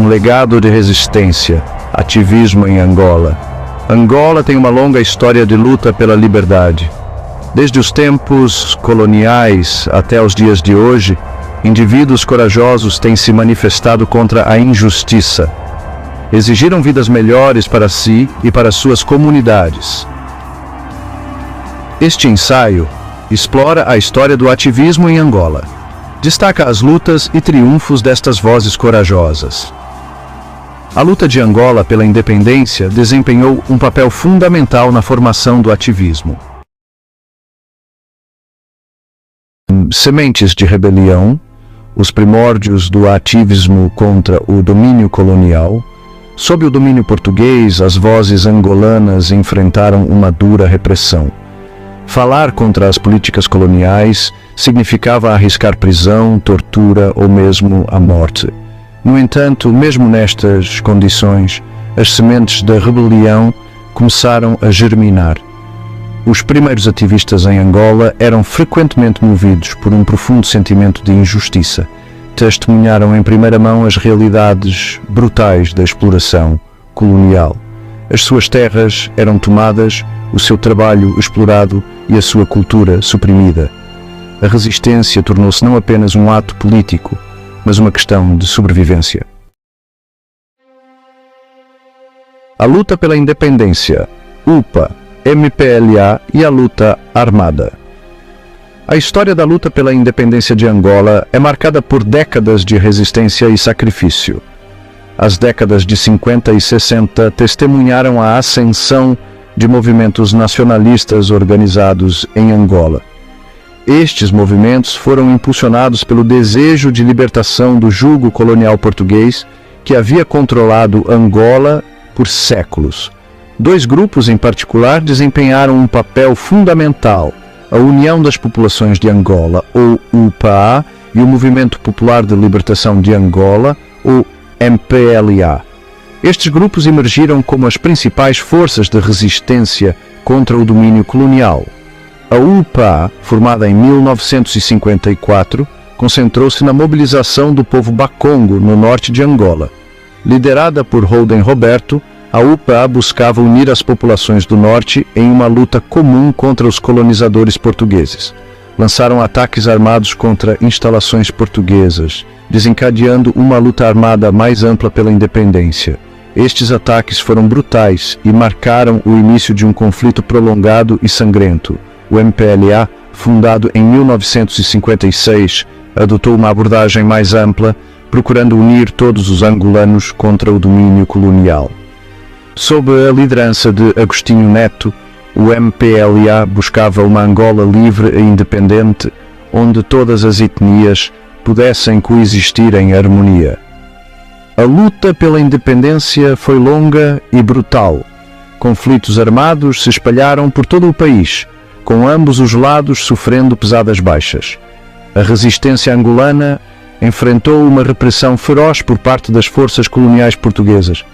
um legado de resistência, ativismo em Angola. Angola tem uma longa história de luta pela liberdade. Desde os tempos coloniais até os dias de hoje, indivíduos corajosos têm se manifestado contra a injustiça. Exigiram vidas melhores para si e para suas comunidades. Este ensaio explora a história do ativismo em Angola. Destaca as lutas e triunfos destas vozes corajosas. A luta de Angola pela independência desempenhou um papel fundamental na formação do ativismo. Sementes de rebelião, os primórdios do ativismo contra o domínio colonial. Sob o domínio português, as vozes angolanas enfrentaram uma dura repressão. Falar contra as políticas coloniais significava arriscar prisão, tortura ou mesmo a morte. No entanto, mesmo nestas condições, as sementes da rebelião começaram a germinar. Os primeiros ativistas em Angola eram frequentemente movidos por um profundo sentimento de injustiça. Testemunharam em primeira mão as realidades brutais da exploração colonial. As suas terras eram tomadas, o seu trabalho explorado e a sua cultura suprimida. A resistência tornou-se não apenas um ato político, mas uma questão de sobrevivência. A luta pela independência, UPA, MPLA e a luta armada. A história da luta pela independência de Angola é marcada por décadas de resistência e sacrifício. As décadas de 50 e 60 testemunharam a ascensão de movimentos nacionalistas organizados em Angola. Estes movimentos foram impulsionados pelo desejo de libertação do jugo colonial português que havia controlado Angola por séculos. Dois grupos em particular desempenharam um papel fundamental: a União das Populações de Angola, ou UPA, e o Movimento Popular de Libertação de Angola, ou MPLA. Estes grupos emergiram como as principais forças de resistência contra o domínio colonial. A UPA, formada em 1954, concentrou-se na mobilização do povo Bakongo, no norte de Angola. Liderada por Holden Roberto, a UPA buscava unir as populações do norte em uma luta comum contra os colonizadores portugueses. Lançaram ataques armados contra instalações portuguesas, desencadeando uma luta armada mais ampla pela independência. Estes ataques foram brutais e marcaram o início de um conflito prolongado e sangrento. O MPLA, fundado em 1956, adotou uma abordagem mais ampla, procurando unir todos os angolanos contra o domínio colonial. Sob a liderança de Agostinho Neto, o MPLA buscava uma Angola livre e independente, onde todas as etnias pudessem coexistir em harmonia. A luta pela independência foi longa e brutal. Conflitos armados se espalharam por todo o país, com ambos os lados sofrendo pesadas baixas. A resistência angolana enfrentou uma repressão feroz por parte das forças coloniais portuguesas.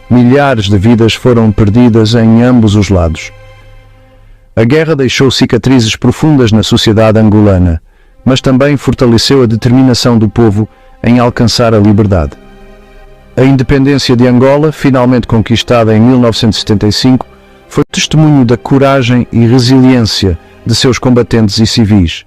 Milhares de vidas foram perdidas em ambos os lados. A guerra deixou cicatrizes profundas na sociedade angolana, mas também fortaleceu a determinação do povo em alcançar a liberdade. A independência de Angola, finalmente conquistada em 1975, foi testemunho da coragem e resiliência de seus combatentes e civis.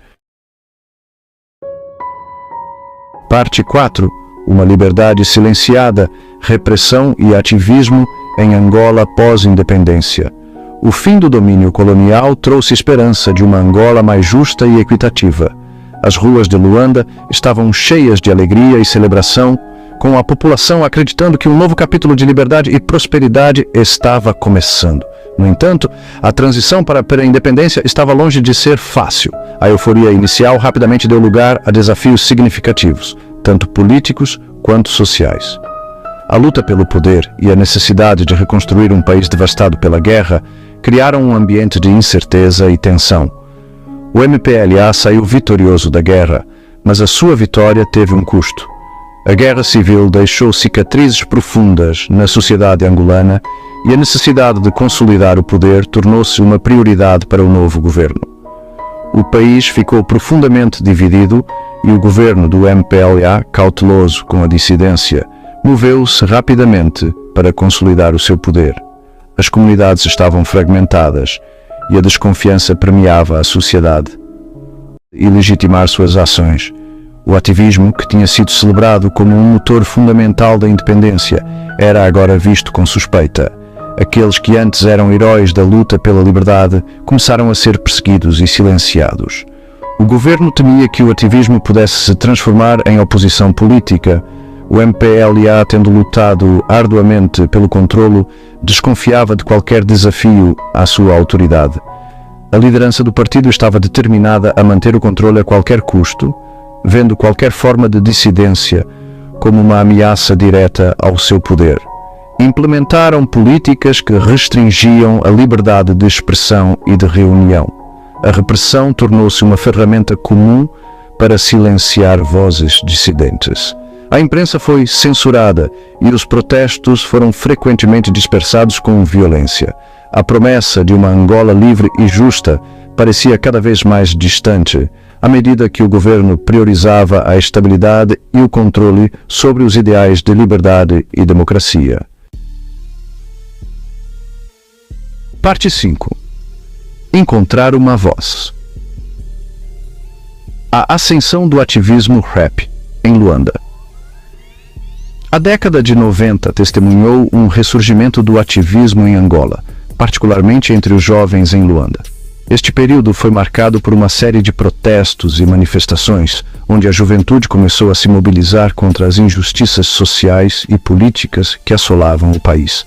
Parte 4. Uma liberdade silenciada, repressão e ativismo em Angola pós-independência. O fim do domínio colonial trouxe esperança de uma Angola mais justa e equitativa. As ruas de Luanda estavam cheias de alegria e celebração, com a população acreditando que um novo capítulo de liberdade e prosperidade estava começando. No entanto, a transição para a independência estava longe de ser fácil. A euforia inicial rapidamente deu lugar a desafios significativos, tanto políticos quanto sociais. A luta pelo poder e a necessidade de reconstruir um país devastado pela guerra criaram um ambiente de incerteza e tensão. O MPLA saiu vitorioso da guerra, mas a sua vitória teve um custo. A guerra civil deixou cicatrizes profundas na sociedade angolana e a necessidade de consolidar o poder tornou-se uma prioridade para o novo governo. O país ficou profundamente dividido e o governo do MPLA, cauteloso com a dissidência, moveu-se rapidamente para consolidar o seu poder. As comunidades estavam fragmentadas e a desconfiança permeava a sociedade. E legitimar suas ações. O ativismo, que tinha sido celebrado como um motor fundamental da independência, era agora visto com suspeita. Aqueles que antes eram heróis da luta pela liberdade começaram a ser perseguidos e silenciados. O governo temia que o ativismo pudesse se transformar em oposição política. O MPLA, tendo lutado arduamente pelo controlo, desconfiava de qualquer desafio à sua autoridade. A liderança do partido estava determinada a manter o controle a qualquer custo, vendo qualquer forma de dissidência como uma ameaça direta ao seu poder. Implementaram políticas que restringiam a liberdade de expressão e de reunião. A repressão tornou-se uma ferramenta comum para silenciar vozes dissidentes. A imprensa foi censurada e os protestos foram frequentemente dispersados com violência. A promessa de uma Angola livre e justa parecia cada vez mais distante, à medida que o governo priorizava a estabilidade e o controle sobre os ideais de liberdade e democracia. Parte 5. Encontrar uma voz. A ascensão do ativismo rap em Luanda. A década de 90 testemunhou um ressurgimento do ativismo em Angola, particularmente entre os jovens em Luanda. Este período foi marcado por uma série de protestos e manifestações, onde a juventude começou a se mobilizar contra as injustiças sociais e políticas que assolavam o país.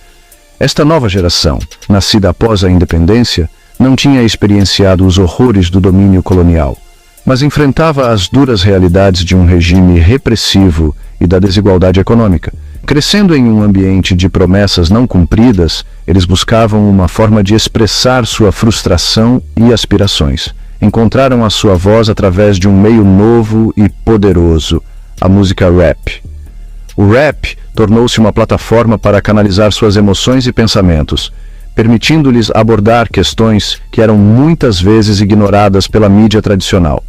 Esta nova geração, nascida após a independência, não tinha experienciado os horrores do domínio colonial, mas enfrentava as duras realidades de um regime repressivo e da desigualdade econômica. Crescendo em um ambiente de promessas não cumpridas, eles buscavam uma forma de expressar sua frustração e aspirações. Encontraram a sua voz através de um meio novo e poderoso, a música rap. O rap tornou-se uma plataforma para canalizar suas emoções e pensamentos, permitindo-lhes abordar questões que eram muitas vezes ignoradas pela mídia tradicional.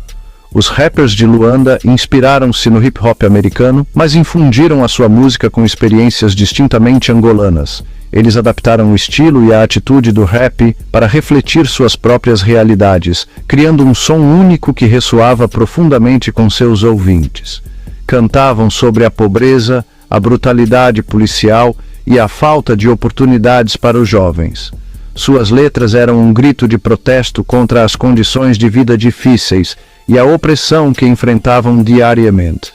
Os rappers de Luanda inspiraram-se no hip-hop americano, mas infundiram a sua música com experiências distintamente angolanas. Eles adaptaram o estilo e a atitude do rap para refletir suas próprias realidades, criando um som único que ressoava profundamente com seus ouvintes. Cantavam sobre a pobreza, a brutalidade policial e a falta de oportunidades para os jovens. Suas letras eram um grito de protesto contra as condições de vida difíceis e a opressão que enfrentavam diariamente.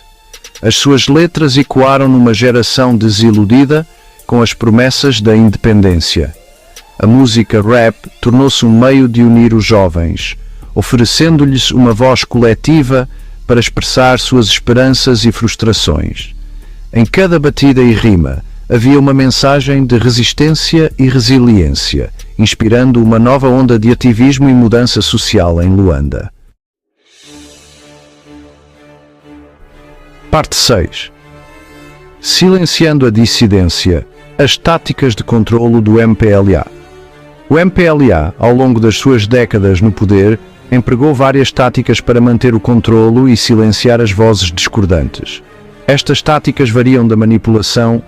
As suas letras ecoaram numa geração desiludida com as promessas da independência. A música rap tornou-se um meio de unir os jovens, oferecendo-lhes uma voz coletiva para expressar suas esperanças e frustrações. Em cada batida e rima havia uma mensagem de resistência e resiliência, inspirando uma nova onda de ativismo e mudança social em Luanda. Parte 6. Silenciando a dissidência, as táticas de controlo do MPLA. O MPLA, ao longo das suas décadas no poder, empregou várias táticas para manter o controlo e silenciar as vozes discordantes. Estas táticas variam da manipulação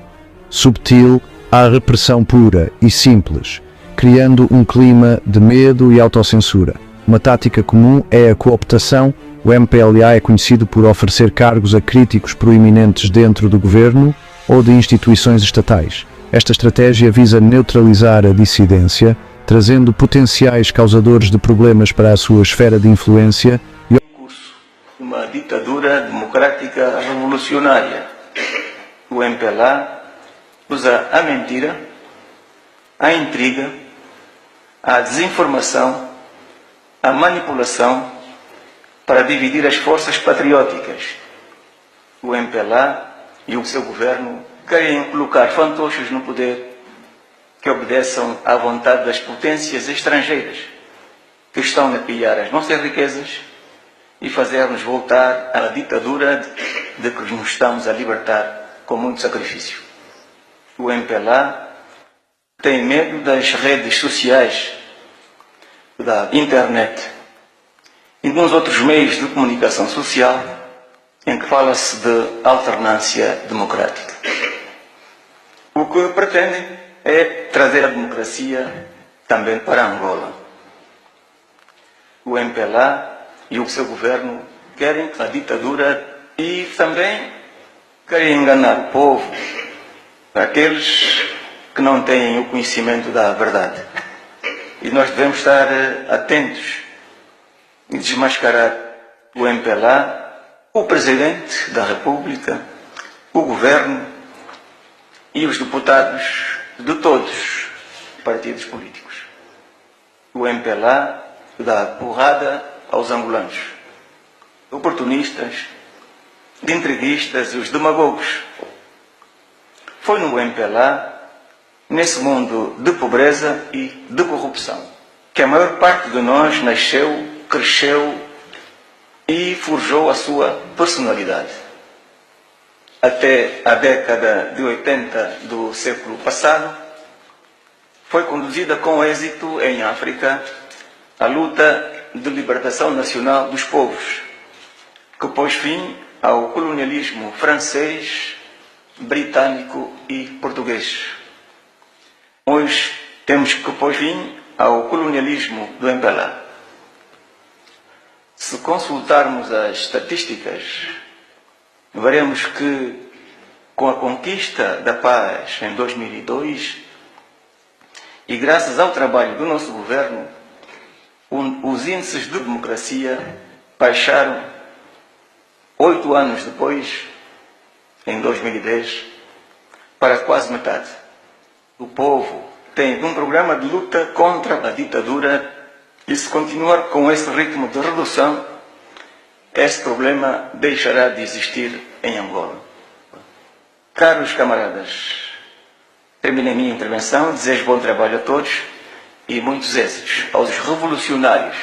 subtil à repressão pura e simples, criando um clima de medo e autocensura. Uma tática comum é a cooptação. O MPLA é conhecido por oferecer cargos a críticos proeminentes dentro do governo ou de instituições estatais. Esta estratégia visa neutralizar a dissidência, trazendo potenciais causadores de problemas para a sua esfera de influência e uma ditadura democrática revolucionária. O MPLA usa a mentira, a intriga, a desinformação, a manipulação para dividir as forças patrióticas. O MPLA e o seu governo querem colocar fantoches no poder que obedeçam à vontade das potências estrangeiras que estão a pilhar as nossas riquezas e fazer-nos voltar à ditadura de que nos estamos a libertar com muito sacrifício. O MPLA tem medo das redes sociais, da internet e de uns outros meios de comunicação social em que fala-se de alternância democrática. que pretendem é trazer a democracia também para Angola. O MPLA e o seu governo querem a ditadura e também querem enganar o povo, aqueles que não têm o conhecimento da verdade. E nós devemos estar atentos e desmascarar o MPLA, o Presidente da República, o Governo e os deputados de todos os partidos políticos. O MPLA dá porrada aos angolanos, oportunistas, intriguistas e os demagogos. Foi no MPLA, nesse mundo de pobreza e de corrupção, que a maior parte de nós nasceu, cresceu e forjou a sua personalidade. Até a década de 80 do século passado, foi conduzida com êxito em África a luta de libertação nacional dos povos, que pôs fim ao colonialismo francês, britânico e português. Hoje temos que pôr fim ao colonialismo do MPLA. Se consultarmos as estatísticas, veremos que, com a conquista da paz em 2002, e graças ao trabalho do nosso governo, os índices de democracia baixaram 8 anos depois, em 2010, para quase metade. O povo tem um programa de luta contra a ditadura e, se continuar com esse ritmo de redução, esse problema deixará de existir em Angola. Caros camaradas, terminei minha intervenção, desejo bom trabalho a todos e muitos êxitos aos revolucionários.